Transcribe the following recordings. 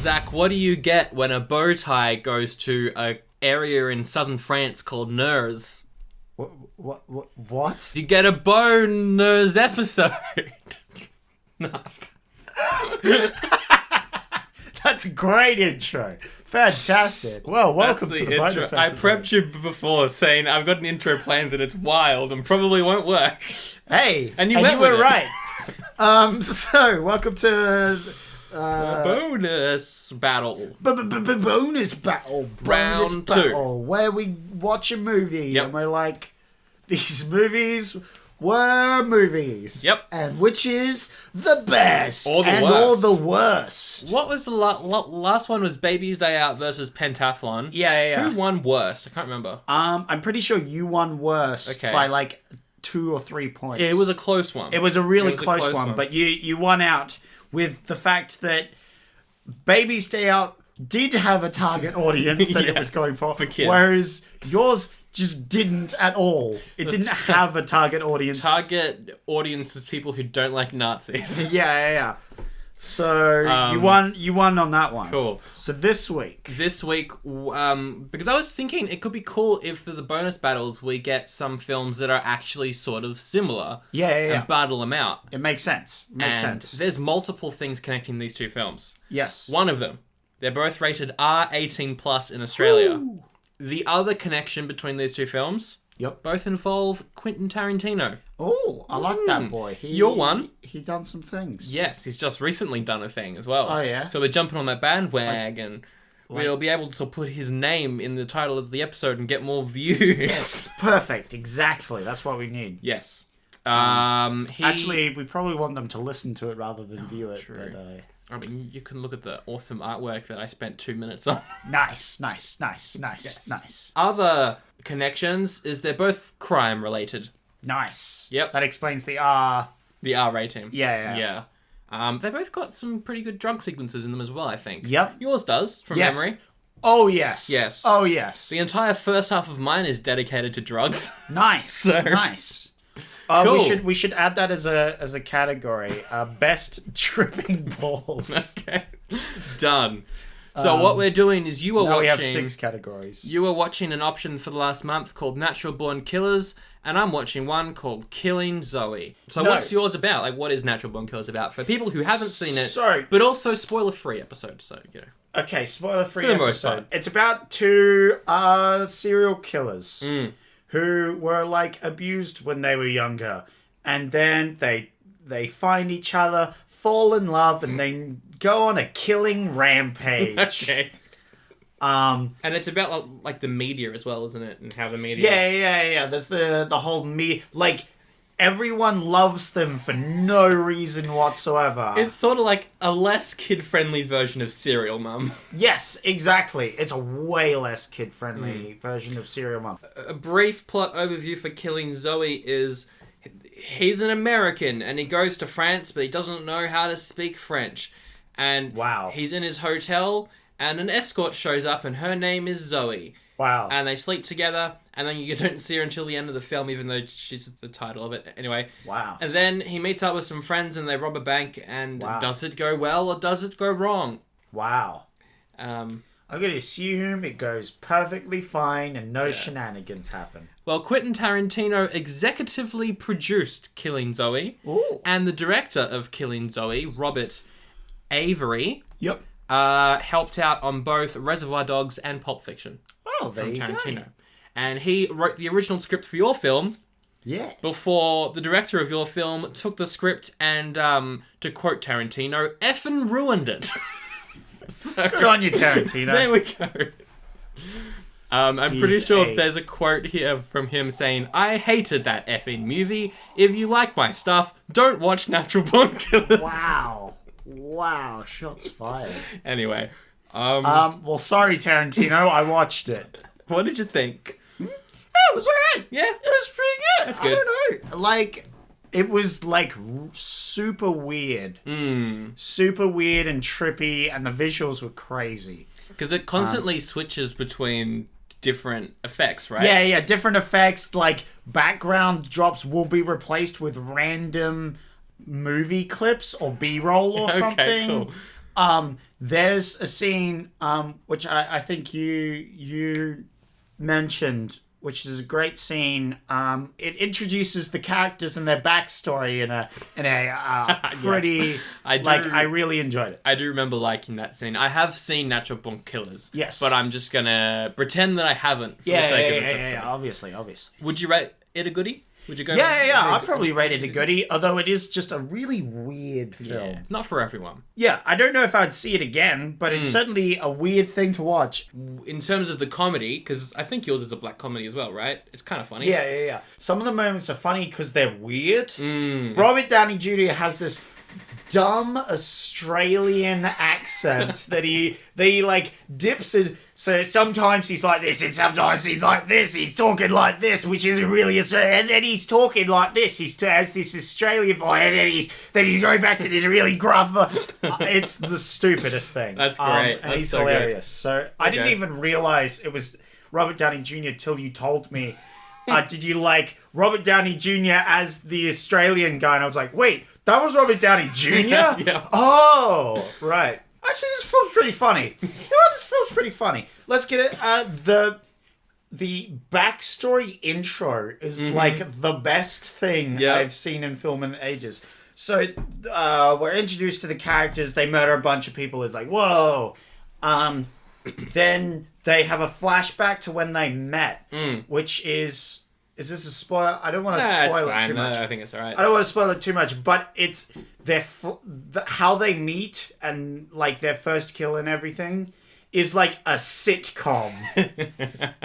Zach, what do you get when a bow tie goes to a area in southern France called Nurs? What? You get a bonus episode. No. That's a great intro. Fantastic. Well, welcome to the bonus episode. I prepped you before saying I've got an intro planned and it's wild and probably won't work. Hey, and you were right. So, welcome to bonus battle. Bonus battle. Round 2. Where we watch a movie Yep. and we're like, these movies were movies. Yep. And which is the best or the and worst. or the worst. What was the last one? Was Baby's Day Out versus Pentathlon. Yeah. Who won worst? I can't remember. I'm pretty sure you won worst by like 2 or 3 points. It was a close one. It was a really close one, but you won out with the fact that Baby's Day Out did have a target audience that it was going for kids. Whereas yours just didn't at all. It didn't have a target audience. Target audience is people who don't like Nazis. Yeah. So you won on that one. Cool. So this week, because I was thinking it could be cool if for the bonus battles we get some films that are actually sort of similar. Yeah. And battle them out. It makes sense. There's multiple things connecting these two films. Yes. One of them, they're both rated R18+ in Australia. Ooh. The other connection between these two films, both involve Quentin Tarantino. Oh, I like that boy. You're one. He done some things. Yes, he's just recently done a thing as well. Oh, yeah? So we're jumping on that bandwagon. We'll be able to put his name in the title of the episode and get more views. Yes, perfect. Exactly. That's what we need. Yes. Actually, we probably want them to listen to it rather than view it. True. But, I mean, you can look at the awesome artwork that I spent 2 minutes on. Nice. Yes. Other connections is they're both crime related. Nice. Yep. That explains the R. The R rating. Yeah. They both got some pretty good drunk sequences in them as well, I think. Yep. Yours does, from memory. Oh, yes. Yes. Oh, yes. The entire first half of mine is dedicated to drugs. Nice. Nice. Cool. We should add that as a category. Best tripping balls. Okay. Done. So what we're doing is we have 6 categories. You were watching an option for the last month called Natural Born Killers, and I'm watching one called Killing Zoe. So what's yours about? Like, what is Natural Born Killers about? For people who haven't seen it, but also spoiler-free episode, so, you know. Okay, spoiler-free For the most episode. part. It's about 2 serial killers who were, like, abused when they were younger. And then they find each other, fall in love, and then go on a killing rampage. Okay. And it's about like the media as well, isn't it? And how the media. Yeah. There's the whole like everyone loves them for no reason whatsoever. It's sort of like a less kid-friendly version of Serial Mum. Yes, exactly. It's a way less kid-friendly version of Serial Mum. A brief plot overview for Killing Zoe is he's an American and he goes to France, but he doesn't know how to speak French. And he's in his hotel, and an escort shows up, and her name is Zoe. Wow. And they sleep together, and then you don't see her until the end of the film, even though she's the title of it. Anyway. Wow. And then he meets up with some friends, and they rob a bank, and does it go well, or does it go wrong? Wow. I'm going to assume it goes perfectly fine, and no shenanigans happen. Well, Quentin Tarantino executively produced Killing Zoe. Ooh. And the director of Killing Zoe, Robert Avery, Yep. helped out on both Reservoir Dogs and Pulp Fiction. Oh, there from you Tarantino. go. And he wrote the original script for your film. Yeah. Before the director of your film took the script and, to quote Tarantino, effing ruined it. So, good on you, Tarantino. There we go. I'm pretty sure there's a quote here from him saying, I hated that effing movie. If you like my stuff, don't watch Natural Born Killers. Wow, shots fired. Anyway. Well, sorry, Tarantino, I watched it. What did you think? Yeah, it was alright. Yeah. It was pretty good. That's good. I don't know. Like, it was, like, super weird. Super weird and trippy, and the visuals were crazy. Because it constantly switches between different effects, right? Yeah, different effects, like, background drops will be replaced with random movie clips or B-roll or something. Cool. There's a scene which I think you mentioned, which is a great scene. It introduces the characters and their backstory in a pretty I really enjoyed it. I do remember liking that scene. I have seen Natural Born Killers. Yes, but I'm just gonna pretend that I haven't for the sake of this episode. Yeah, obviously. Would you rate it a goodie? Would you go? Yeah. I'd probably rate it a goodie, although it is just a really weird film. Yeah, not for everyone. Yeah, I don't know if I'd see it again, but it's certainly a weird thing to watch. In terms of the comedy, because I think yours is a black comedy as well, right? It's kind of funny. Yeah. Some of the moments are funny because they're weird. Robert Downey Jr. has this dumb Australian accent that he like dips in. So sometimes he's like this and sometimes he's like this. He's talking like this, which isn't really Australian. And then he's talking like this. He has this Australian voice, and then he's going back to this really gruff. It's the stupidest thing. That's great. And he's hilarious. So I didn't even realize it was Robert Downey Jr. till you told me. Did you like Robert Downey Jr. as the Australian guy? And I was like, wait, that was Robert Downey Jr.? Yeah. Oh, right. Actually, this film's pretty funny. This film's pretty funny. Let's get it. The backstory intro is like the best thing I've seen in film in ages. So we're introduced to the characters. They murder a bunch of people. It's like, whoa. Then they have a flashback to when they met, which is this a spoiler? I don't want to spoil it too much. I think it's alright. I don't want to spoil it too much, but it's how they meet and like their first kill and everything is like a sitcom.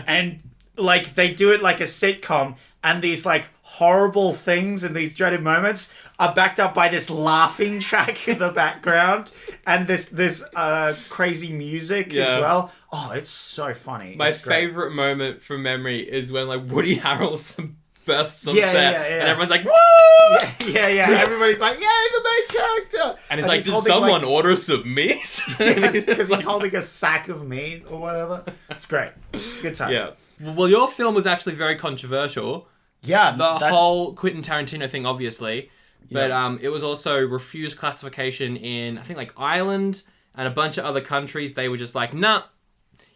And like they do it like a sitcom, and these like horrible things and these dreaded moments are backed up by this laughing track in the background and this crazy music as well. Oh, it's so funny. My favorite moment from memory is when like Woody Harrelson bursts on set and everyone's like, woo! Yeah. Everybody's like, yay, the main character! And he's like, did someone order some meat? Because he's holding a sack of meat or whatever. It's great. It's a good time. Yeah. Well, your film was actually very controversial. Yeah. The whole Quentin Tarantino thing, obviously. But it was also refused classification in, I think, like Ireland and a bunch of other countries. They were just like, nah,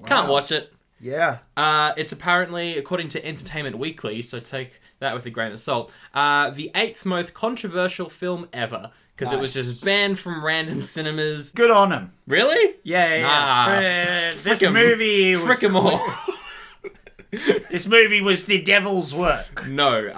can't watch it. Yeah. It's apparently, according to Entertainment Weekly, so take that with a grain of salt, the 8th most controversial film ever. Because it was just banned from random cinemas. Good on him. Really? Yeah. This movie was... Frick 'em all. This movie was the devil's work. No.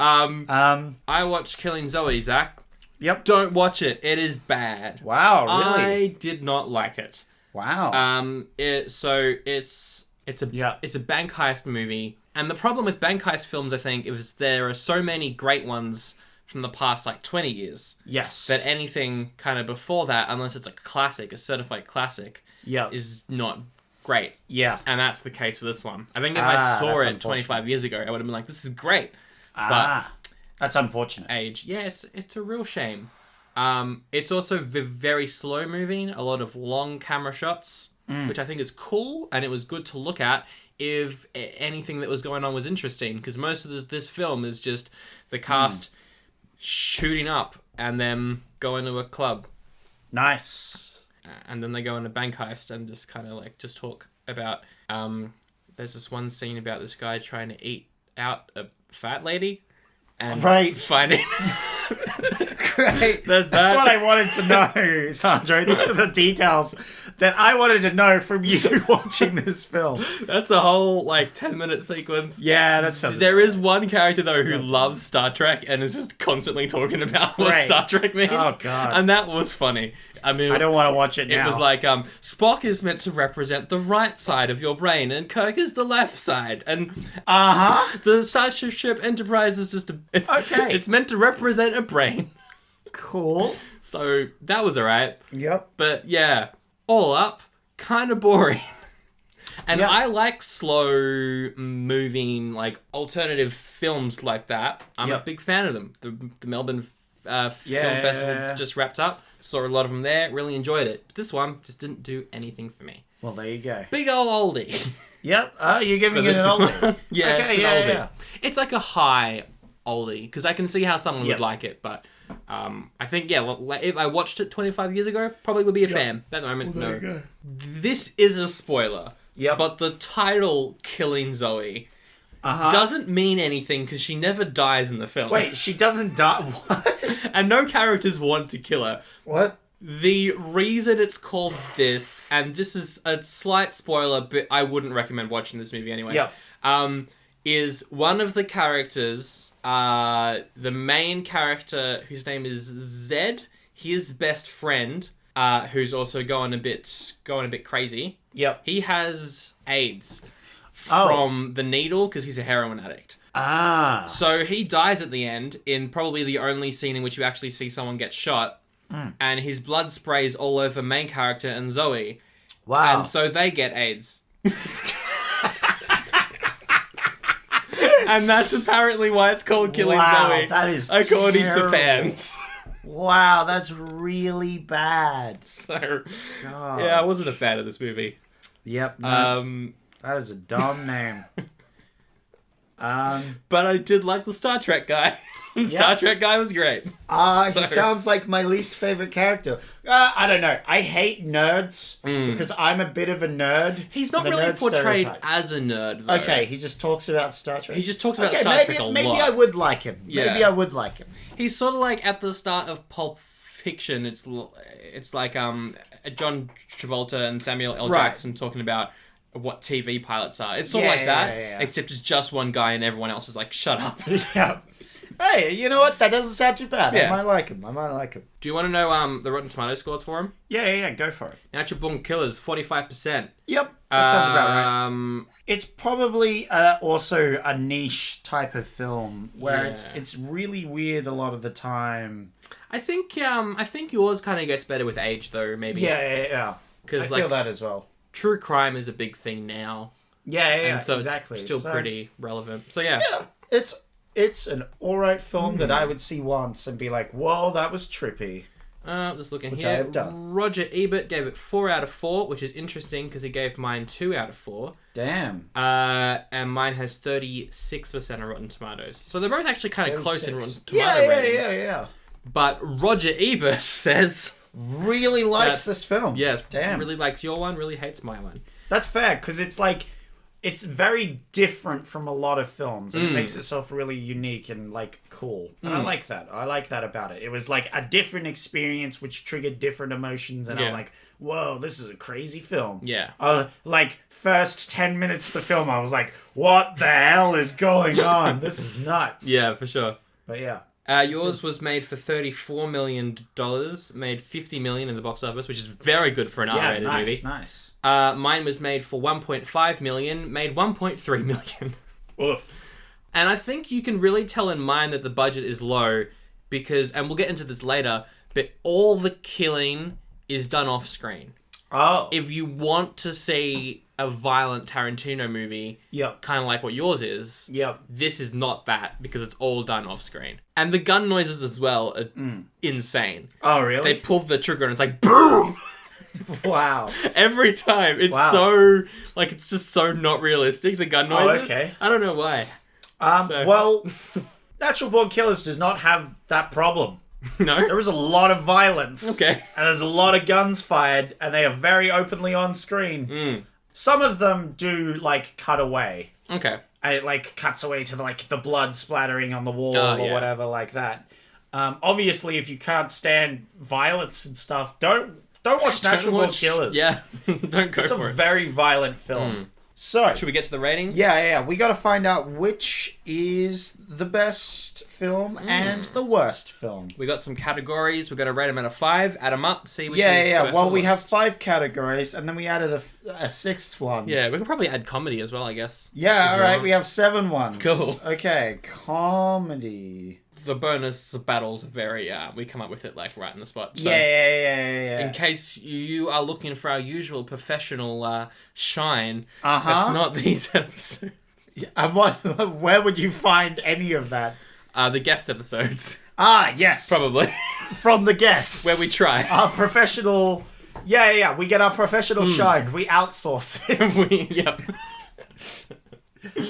I watched Killing Zoe, Zach. Yep. Don't watch it. It is bad. Wow, really? I did not like it. Wow. It's a bank heist movie, and the problem with bank heist films, I think, is there are so many great ones from the past like 20 years. Yes. That anything kind of before that, unless it's a classic, a certified classic, is not great. Yeah. And that's the case with this one. I think if I saw it 25 years ago, I would have been like, this is great. But that's unfortunate. Age. Yeah, it's a real shame. It's also very slow moving, a lot of long camera shots, which I think is cool, and it was good to look at if anything that was going on was interesting, because most of this film is just the cast shooting up and then going to a club. Nice. And then they go on a bank heist and just kind of like just talk about there's this one scene about this guy trying to eat out a fat lady and finding Great. That's what I wanted to know, Sandro. These are the details that I wanted to know from you watching this film. That's a whole, 10-minute sequence. Yeah, that sounds... There is one character, though, who loves Star Trek and is just constantly talking about what Star Trek means. Oh, God. And that was funny. I mean... I don't want to watch it now. It was like, Spock is meant to represent the right side of your brain, and Kirk is the left side. And... The Starship Enterprise is just it's meant to represent a brain. Cool. So, that was alright. Yep. But, yeah... all up, kind of boring. And I like slow moving, alternative films like that. I'm a big fan of them. The Melbourne Film Festival just wrapped up. Saw a lot of them there. Really enjoyed it. But this one just didn't do anything for me. Well, there you go. Big old oldie. Yep. You're giving it an oldie. Yeah, okay, it's an oldie. Yeah. It's like a high oldie, because I can see how someone would like it, but... I think, if I watched it 25 years ago, probably would be a fan. At the moment, Well, no. there you go. This is a spoiler. Yep. But the title, Killing Zoe, doesn't mean anything because she never dies in the film. Wait, she doesn't die? What? And no characters want to kill her. What? The reason it's called this, and this is a slight spoiler, but I wouldn't recommend watching this movie anyway. Yep. Is one of the characters, the main character, whose name is Zed, his best friend, who's also going a bit crazy. Yep. He has AIDS from the needle because he's a heroin addict. Ah. So he dies at the end in probably the only scene in which you actually see someone get shot. And his blood sprays all over main character and Zoe. Wow. And so they get AIDS. And that's apparently why it's called Killing Zoe. That is according terrible. to fans. Wow, that's really bad. So, God. yeah, I wasn't a fan of this movie. Yep. No, that is a dumb name. But I did like the Star Trek guy. Star Trek guy was great. He sounds like my least favorite character. I don't know. I hate nerds because I'm a bit of a nerd. He's not really portrayed as a nerd, though. Okay, he just talks about Star Trek. He just talks about Star Trek a lot. Maybe I would like him. Yeah. Maybe I would like him. He's sort of like at the start of Pulp Fiction. It's like John Travolta and Samuel L. Jackson talking about what TV pilots are. It's sort of like that, except it's just one guy and everyone else is like, shut up. Yeah. Hey, you know what? That doesn't sound too bad. Yeah. I might like him. Do you want to know the Rotten Tomato scores for him? Yeah, go for it. Natural Born Killers, 45%. Yep, that sounds about right. It's probably also a niche type of film where it's really weird a lot of the time. I think yours kind of gets better with age, though, maybe. Yeah. Because I feel that as well. True crime is a big thing now. Yeah, and so exactly. It's still pretty relevant. So yeah, it's an alright film that I would see once and be like, whoa, that was trippy. Just looking which here. I have done. Roger Ebert gave it 4 out of 4, which is interesting because he gave mine 2 out of 4. Damn. And mine has 36% of Rotten Tomatoes. So they're both actually kind of close in Rotten Tomato ratings. Yeah. But Roger Ebert says really likes this film. Yes, damn. Really likes your one, really hates my one. That's fair because it's like it's very different from a lot of films and it makes itself really unique and like cool. And I like that. I like that about it. It was like a different experience which triggered different emotions and I'm like, whoa, this is a crazy film. Yeah. Like first 10 minutes of the film I was like, what the hell is going on? This is nuts. Yeah, for sure. But yeah. Yours was made for $34 million, made $50 million in the box office, which is very good for an R-rated movie. Nice. Mine was made for $1.5 million, made $1.3 million. Oof. And I think you can really tell in mine that the budget is low because, and we'll get into this later, but all the killing is done off screen. Oh. If you want to see a violent Tarantino movie, kind of like what yours is, this is not that because it's all done off screen. And the gun noises as well are insane. Oh, really? They pull the trigger and it's like, boom! Wow. Every time. It's so, like, it's just so not realistic, the gun noises. Oh, okay. I don't know why. Well, Natural Born Killers does not have that problem. No? There is a lot of violence. Okay. And there's a lot of guns fired, and they are very openly on screen. Some of them do, like, cut away. Okay. And it, like, cuts away to, the blood splattering on the wall or whatever like that. Obviously, if you can't stand violence and stuff, don't watch Natural Born Killers. Yeah, don't go for it. It's a very violent film. So, should we get to the ratings? Yeah. We got to find out which is the best film and the worst film. We got some categories. We're going to rate them out of 5, add them up, see which is the best. Well, we worst. have 5 categories, and then we added a 6th one. Yeah, we could probably add comedy as well, I guess. Yeah, alright, we have 7 ones. Cool. Okay, comedy. The bonus battles are very, we come up with it, like, right in the spot. So, yeah. In case you are looking for our usual professional shine, it's not these episodes. And where would you find any of that? The guest episodes. Ah, yes. Probably. From the guests. Where we try. Our professional... Yeah. We get our professional shine. We outsource it. Yep.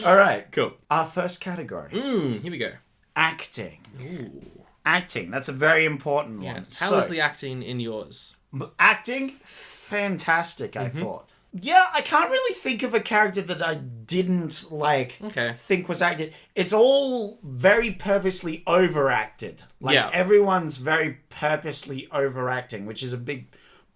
Alright. Cool. Our first category. Here we go. Acting. Ooh. Acting. That's a very important one. Yes. How was the acting in yours? Acting? Fantastic, I thought. Yeah, I can't really think of a character that I didn't, think was acted. It's all very purposely overacted. Everyone's very purposely overacting, which is a big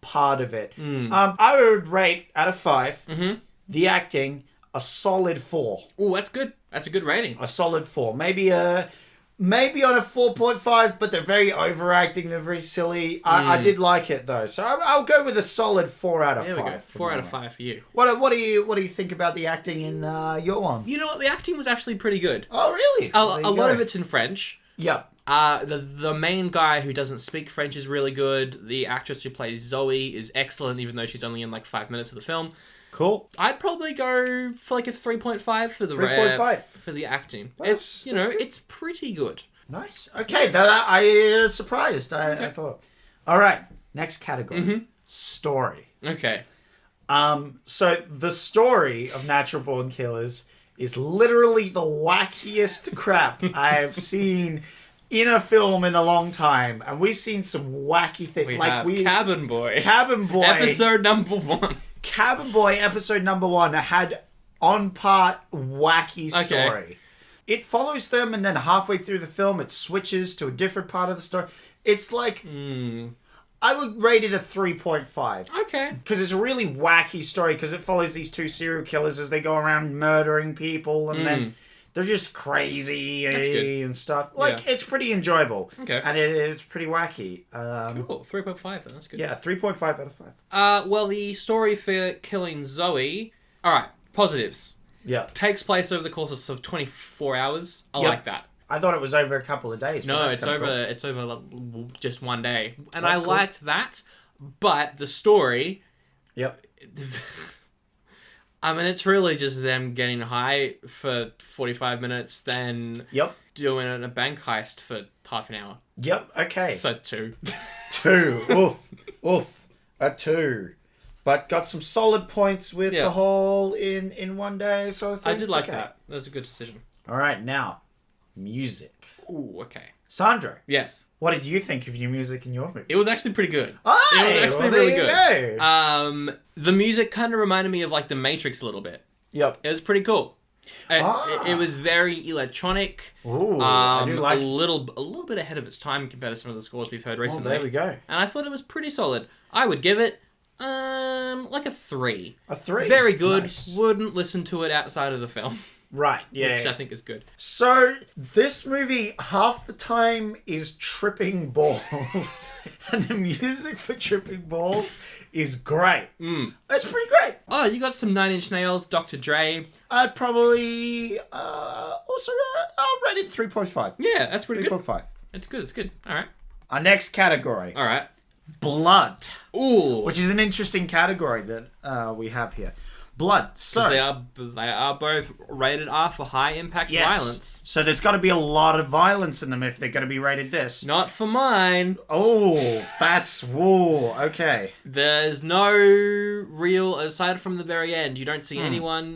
part of it. I would rate, out of 5, the acting a solid 4. Oh, that's good. That's a good rating. A solid 4. Maybe on a 4.5, but they're very overacting. They're very silly. I did like it though, so I'll go with a solid 4 out of 5. There we go. 4 out of 5 for you. What do you think about the acting in your one? You know what? The acting was actually pretty good. Oh, really? A lot of it's in French. Yep. The main guy who doesn't speak French is really good. The actress who plays Zoe is excellent, even though she's only in 5 minutes of the film. Cool. I'd probably go for a 3.5 for the 3.5 for the acting. It's it's pretty good. Nice. Okay, that I surprised. I thought. All right, next category. Story. Okay. So the story of Natural Born Killers is literally the wackiest crap I have seen in a film in a long time, and we've seen some wacky things. We have Cabin Boy. Cabin Boy. Episode number 1. Cabin Boy episode number 1 had on part wacky story. Okay. It follows them, and then halfway through the film, it switches to a different part of the story. It's I would rate it a 3.5. Okay. Because it's a really wacky story, because it follows these 2 serial killers as they go around murdering people, and then they're just crazy and stuff. It's pretty enjoyable. Okay. And it's pretty wacky. Cool. 3.5 then. That's good. Yeah, 3.5 out of 5. Well, the story for killing Zoe... Alright, positives. Yeah. Takes place over the course of 24 hours. I like that. I thought it was over a couple of days. No, it's over just one day. And I liked that, but the story... Yep. I mean, it's really just them getting high for 45 minutes, then doing a bank heist for half an hour. Yep, okay. So 2. 2. Oof. A 2. But got some solid points with the whole in one day sort of thing. I did like that. That was a good decision. All right, now, music. Ooh, okay. Sandro. Yes. What did you think of your music in your movie? It was actually pretty good. Oh, it was actually really good. Go. The music kind of reminded me of The Matrix a little bit. Yep. It was pretty cool. It was very electronic. Ooh, I do like a little bit ahead of its time compared to some of the scores we've heard recently. Oh, there we go. And I thought it was pretty solid. I would give it a 3. A 3. Very good. Nice. Wouldn't listen to it outside of the film. Right, yeah. Which I think is good. So, this movie, half the time, is tripping balls. And the music for tripping balls is great. It's pretty great. Oh, you got some 9 Inch Nails, Dr. Dre. I'd probably also I'll rate it 3.5. Yeah, that's pretty 3.5. It's good, it's good. Alright. Our next category. Alright. Blood. Ooh. Which is an interesting category that we have here. Blood. So they are both rated R for high impact violence. So there's got to be a lot of violence in them if they're going to be rated this. Not for mine. Oh, that's okay. There's no real, aside from the very end, you don't see anyone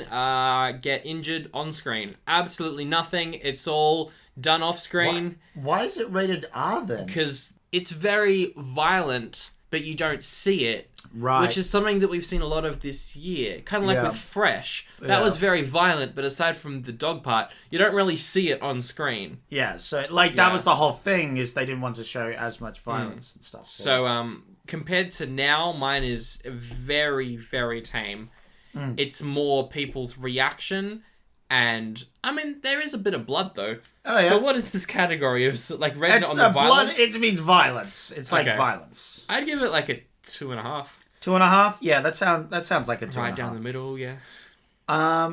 get injured on screen. Absolutely nothing. It's all done off screen. Why is it rated R then? Because it's very violent, but you don't see it. Right. Which is something that we've seen a lot of this year. Kind of like with Fresh. That was very violent, but aside from the dog part, you don't really see it on screen. Yeah, so that was the whole thing, is they didn't want to show as much violence and stuff. So, compared to now, mine is very, very tame. It's more people's reaction, and, I mean, there is a bit of blood, though. Oh, yeah. So what is this category of, rated on the blood, violence? it means violence. It's like violence. I'd give it a 2.5. 2.5? Yeah, that sounds like a 2.5. Right down the middle, yeah.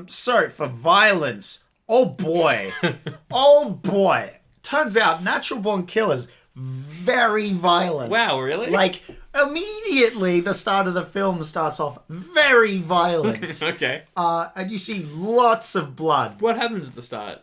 So for violence, oh boy. Oh boy. Turns out Natural Born Killers, very violent. Wow, really? Immediately the start of the film starts off very violent. Okay. And you see lots of blood. What happens at the start?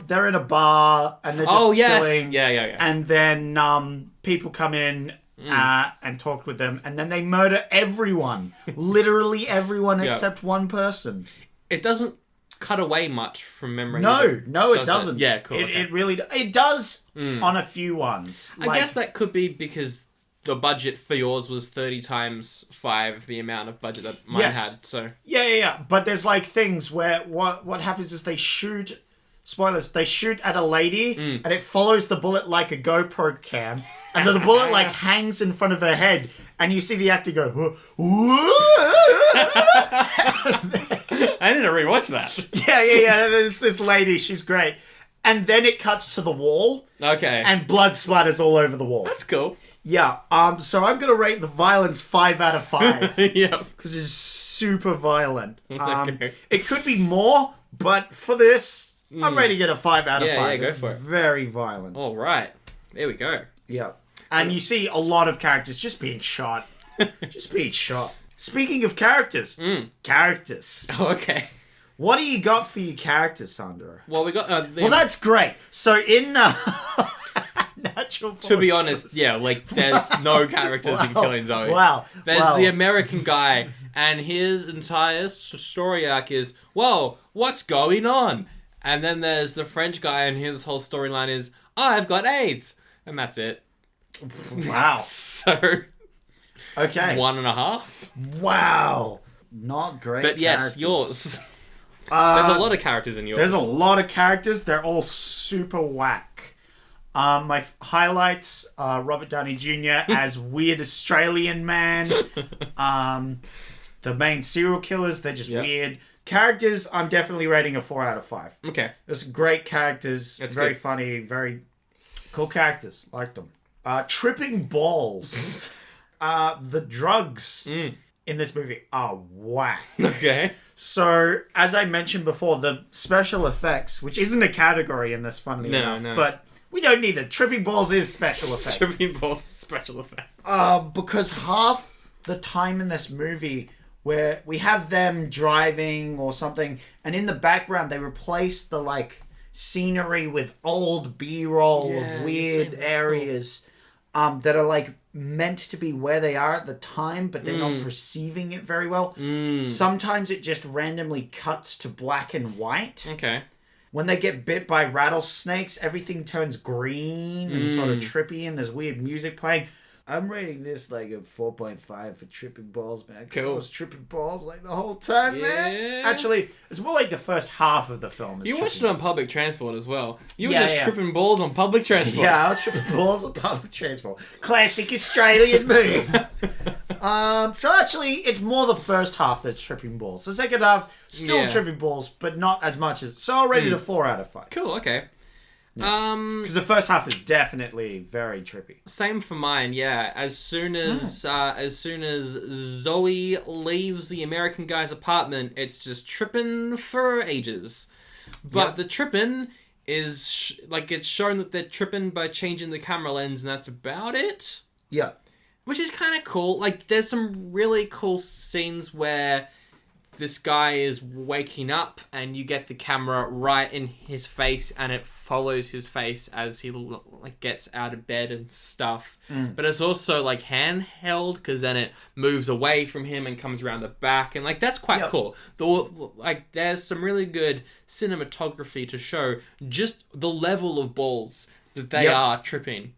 They're in a bar and they're just chilling. Yeah. And then people come in and talk with them, and then they murder everyone. Literally everyone except one person. It doesn't cut away much from memory. No, it does doesn't. Yeah, cool. It really it does on a few ones. I guess that could be because the budget for yours was 30 times 5 the amount of budget that mine had. So yeah. But there's like things where what happens is they shoot. Spoilers. They shoot at a lady, and it follows the bullet like a GoPro cam, and then the bullet like hangs in front of her head, and you see the actor go. I need to rewatch that. Yeah. It's this lady. She's great. And then it cuts to the wall. Okay. And blood splatters all over the wall. That's cool. Yeah. So I'm gonna rate the violence 5 out of 5. Yep. Because it's super violent. Okay. It could be more, but for this, I'm ready to get a 5 out of 5. Yeah, go for it. Very violent. All right. There we go. Yeah. And you see a lot of characters just being shot. Speaking of characters. Characters. Oh, okay. What do you got for your characters, Sandro? Well, we got... well, that's great. So in... Natural to be honest, yeah, like, there's no characters in Killing Zoe. Wow. There's the American guy, and his entire story arc is, whoa, what's going on? And then there's the French guy, and his whole storyline is, I've got AIDS. And that's it. Wow. So... Okay. 1.5. Wow. Not great. But yes, characters. yours. There's a lot of characters in yours. There's a lot of characters. They're all super whack. My highlights are Robert Downey Jr. as weird Australian man. The main serial killers, they're just weird. Characters, I'm definitely rating a 4 out of 5. Okay. There's great characters. That's very good. funny. Very cool characters. Like them. Tripping balls. The drugs in this movie are whack. Okay. So, as I mentioned before, the special effects, which isn't a category in this, funnily enough, but we don't need it. Tripping balls is special effects. Tripping balls special effects. Because half the time in this movie where we have them driving or something, and in the background they replace the like scenery with old B-roll of weird areas that are like meant to be where they are at the time, but they're not perceiving it very well. Sometimes it just randomly cuts to black and white. Okay. When they get bit by rattlesnakes, everything turns green and sort of trippy, and there's weird music playing. I'm rating this like a 4.5 for tripping balls, man. Cool. I was tripping balls like the whole time, man. Actually, it's more like the first half of the film. You watched it on public transport as well. You were just tripping balls on public transport. Yeah, I was tripping balls on public transport. Classic Australian move. So actually, it's more the first half that's tripping balls. The second half, still tripping balls, but not as much as... So I'll rate it a 4 out of 5. Cool, okay. Because the first half is definitely very trippy. Same for mine, yeah. As soon as Zoe leaves the American guy's apartment, it's just tripping for ages. But the tripping is it's shown that they're tripping by changing the camera lens, and that's about it. Yeah. Which is kind of cool. Like, there's some really cool scenes where this guy is waking up and you get the camera right in his face and it follows his face as he gets out of bed and stuff. But it's also like handheld because then it moves away from him and comes around the back, and that's quite cool. There's some really good cinematography to show just the level of balls that they are tripping.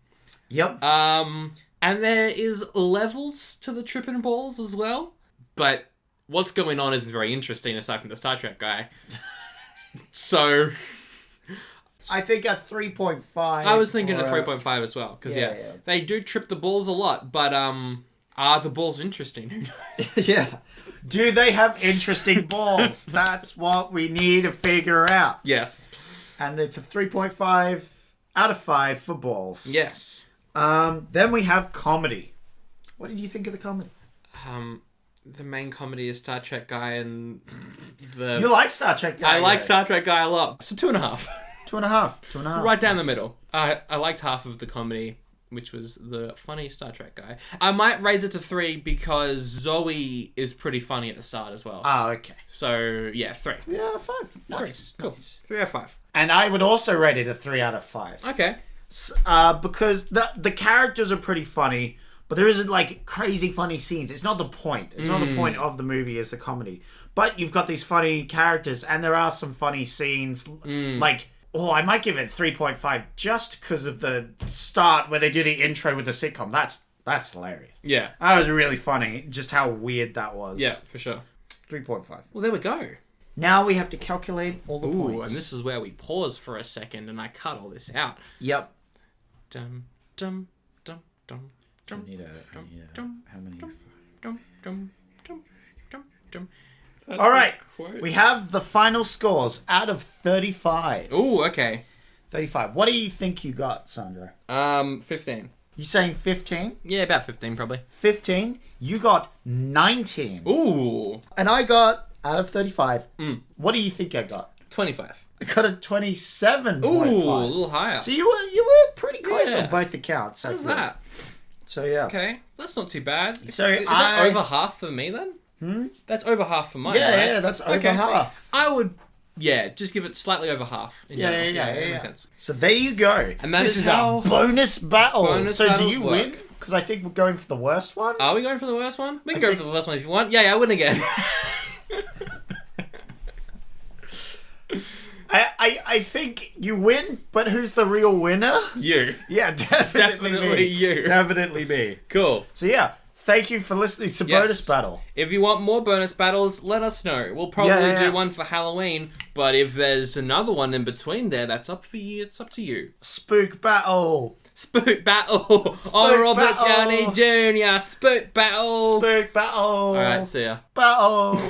Yep. And there is levels to the tripping balls as well, but what's going on isn't very interesting aside from the Star Trek guy. So... I think a 3.5. I was thinking a 3.5 as well. Because, they do trip the balls a lot. But, are the balls interesting? Yeah. Do they have interesting balls? That's what we need to figure out. Yes. And it's a 3.5 out of 5 for balls. Yes. Then we have comedy. What did you think of the comedy? The main comedy is Star Trek guy and the... You like Star Trek guy? I like Star Trek guy a lot. So 2.5. 2.5. Right down the middle. I liked half of the comedy, which was the funny Star Trek guy. I might raise it to 3 because Zoe is pretty funny at the start as well. Oh, okay. So, yeah, 3. Yeah, 5. Nice. 3. Cool. 3 out of 5. And I would also rate it a 3 out of 5. Okay. Because the characters are pretty funny, But there isn't like crazy funny scenes. It's not the point. It's not the point of the movie is the comedy. But you've got these funny characters, and there are some funny scenes. Like, I might give it 3.5 just because of the start where they do the intro with the sitcom. That's hilarious. Yeah. That was really funny. Just how weird that was. Yeah, for sure. 3.5. Well, there we go. Now we have to calculate all the points. And this is where we pause for a second and I cut all this out. Yep. Dum, dum, dum, dum, dum, I need how many? dum, dum, dum, dum, dum. All right. We have the final scores out of 35. Ooh, okay. 35. What do you think you got, Sandra? 15. You saying 15? Yeah, about 15 probably. 15. You got 19. Ooh. And I got, out of 35, what do you think I got? 25. I got a 27.5. Ooh, a little higher. So you were pretty close on both accounts. What was that? So yeah. Okay, that's not too bad. So is that over half for me then? That's over half for mine. Yeah, right? that's over half. I would, just give it slightly over half. Yeah. Makes sense. So there you go. And that this is our bonus battle. So do you work. win? Because I think we're going for the worst one. Are we going for the worst one? We can go for the worst one if you want. Yeah, I win again. I think you win, but who's the real winner? You. Yeah, definitely you. Definitely me. Cool. So yeah, thank you for listening to Bonus Battle. If you want more bonus battles, let us know. We'll probably do one for Halloween, but if there's another one in between there, that's up for you. It's up to you. Spook Battle. Spook Battle. Robert Downey Jr. Spook Battle. Spook Battle. All right, see ya. Battle.